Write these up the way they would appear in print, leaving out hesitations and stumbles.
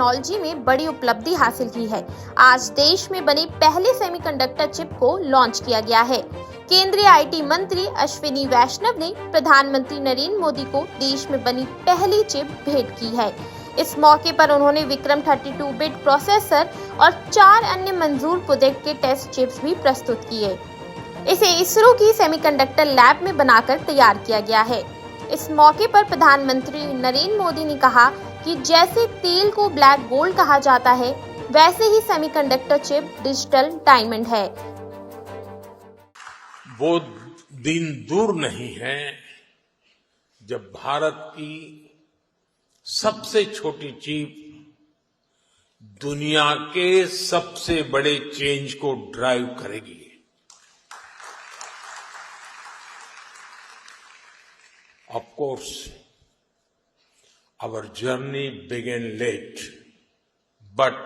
Technology में बड़ी उपलब्धि हासिल की है। आज देश में बने पहले सेमीकंडक्टर चिप को लॉन्च किया गया है। केंद्रीय आईटी मंत्री अश्विनी वैष्णव ने प्रधानमंत्री नरेंद्र मोदी को देश में बनी पहली चिप भेंट की है। इस मौके पर उन्होंने विक्रम 32 बिट प्रोसेसर और 4 अन्य मंजूर प्रोजेक्ट के टेस्ट चिप्स भी प्रस्तुत किए। इसे इसरो की सेमीकंडक्टर लैब में बनाकर तैयार किया गया है। इस मौके पर प्रधानमंत्री नरेंद्र मोदी ने कहा कि जैसे तेल को ब्लैक गोल्ड कहा जाता है, वैसे ही सेमीकंडक्टर चिप डिजिटल डायमंड है। वो दिन दूर नहीं है जब भारत की सबसे छोटी चिप दुनिया के सबसे बड़े चेंज को ड्राइव करेगी। Of course, our journey began late, but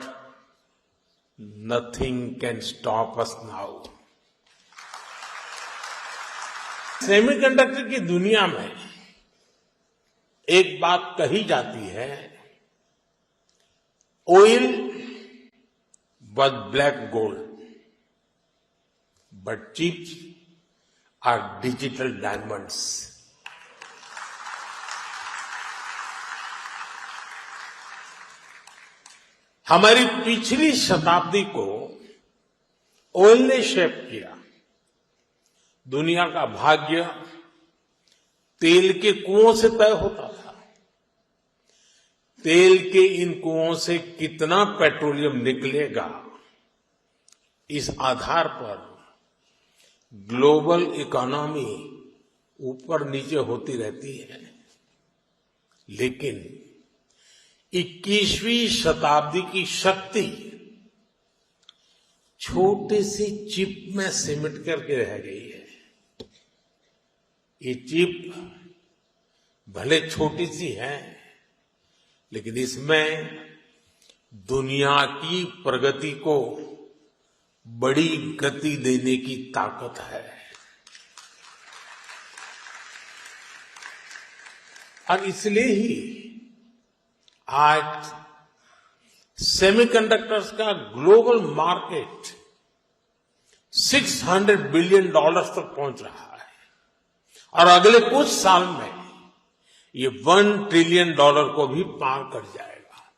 nothing can stop us now. Semiconductor की दुनिया में एक बात कही जाती है, oil was black gold, but chips are digital diamonds. हमारी पिछली शताब्दी को ऑयल ने शेप किया। दुनिया का भाग्य तेल के कुओं से तय होता था। तेल के इन कुओं से कितना पेट्रोलियम निकलेगा, इस आधार पर ग्लोबल इकोनॉमी ऊपर नीचे होती रहती है। लेकिन 21वीं शताब्दी की शक्ति छोटी सी चिप में सिमट करके रह गई है। ये चिप भले छोटी सी है, लेकिन इसमें दुनिया की प्रगति को बड़ी गति देने की ताकत है। और इसलिए ही आज सेमीकंडक्टर्स का ग्लोबल मार्केट $600 बिलियन तक पहुंच रहा है और अगले कुछ साल में ये $1 ट्रिलियन को भी पार कर जाएगा।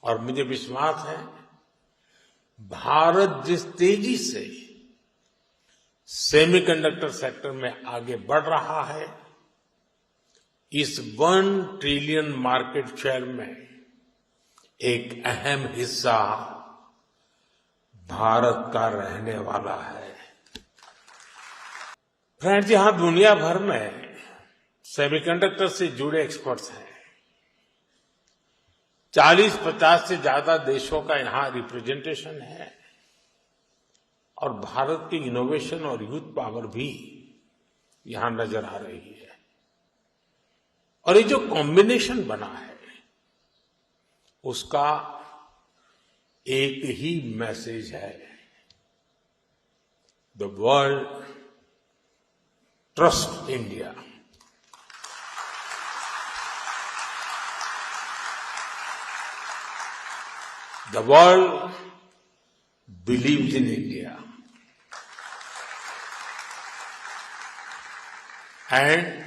और मुझे विश्वास है, भारत जिस तेजी से सेमीकंडक्टर सेक्टर में आगे बढ़ रहा है, इस $1 ट्रिलियन मार्केट शेयर में एक अहम हिस्सा भारत का रहने वाला है। फ्रेंड्स, यहां दुनिया भर में सेमीकंडक्टर से जुड़े एक्सपर्ट्स हैं। 40-50 से ज्यादा देशों का यहां रिप्रेजेंटेशन है और भारत की इनोवेशन और यूथ पावर भी यहां नजर आ रही है। और ये जो कॉम्बिनेशन बना है, उसका एक ही मैसेज है, the world trust India. The world believes in India and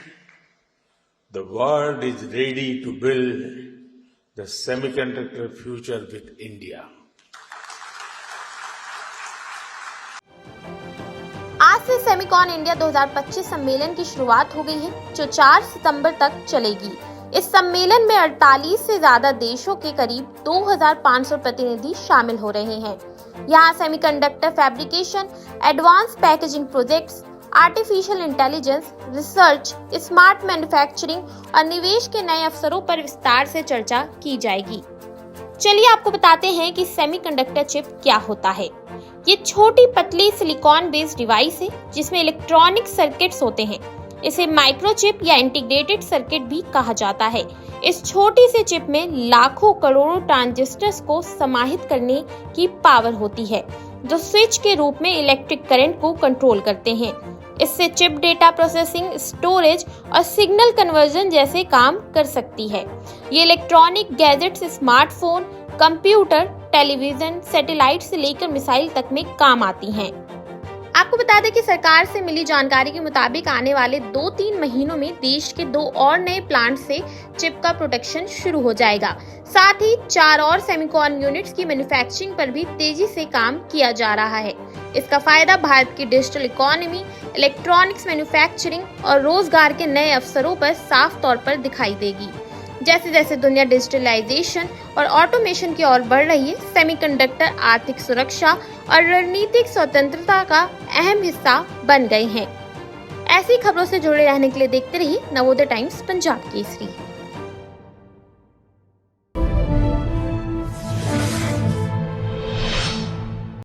the world is ready to build the semiconductor future with India. आज से सेमिकॉन इंडिया 2025 सम्मेलन की शुरुआत हो गई है, जो 4 सितंबर तक चलेगी। इस सम्मेलन में 48 से ज्यादा देशों के करीब 2500 प्रतिनिधि शामिल हो रहे हैं। यहाँ semiconductor fabrication, advance packaging projects, artificial intelligence, research, smart manufacturing और निवेश के नए अवसरों पर विस्तार से चर्चा की जाएगी। चलिए आपको बताते हैं कि सेमीकंडक्टर चिप क्या होता है। ये छोटी पतली सिलिकॉन बेस्ड डिवाइस है जिसमें इलेक्ट्रॉनिक सर्किट्स होते हैं। इसे माइक्रोचिप या इंटीग्रेटेड सर्किट भी कहा जाता है। इस छोटी सी चिप में लाखों करोड़ों ट्रांजिस्टर्स को समाहित करने की पावर होती है, जो स्विच के रूप में इलेक्ट्रिक करंट को कंट्रोल करते हैं। इससे चिप डेटा प्रोसेसिंग, स्टोरेज और सिग्नल कन्वर्जन जैसे काम कर सकती है। ये electronic gadgets smartphone, computer, television, satellite से लेकर मिसाइल तक में काम आती हैं। आपको बता दें कि सरकार से मिली जानकारी के मुताबिक आने वाले 2-3 महीनों में देश के 2 और नए प्लांट से चिप का प्रोडक्शन शुरू हो जाएगा। साथ ही 4 और सेमिकॉन यूनिट्स की मैन्युफैक्चरिंग पर भी तेजी से काम किया जा रहा है। इसका फायदा भारत की डिजिटल इकोनॉमी, इलेक्ट्रॉनिक्स मैन्युफैक्चरिंग और रोजगार के नए अवसरों पर साफ तौर पर दिखाई देगी। जैसे जैसे दुनिया डिजिटलाइजेशन और ऑटोमेशन की ओर बढ़ रही है, सेमीकंडक्टर आर्थिक सुरक्षा और रणनीतिक स्वतंत्रता का अहम हिस्सा बन गए हैं। ऐसी खबरों से जुड़े रहने के लिए देखते रहिए नवोदय टाइम्स पंजाब केसरी।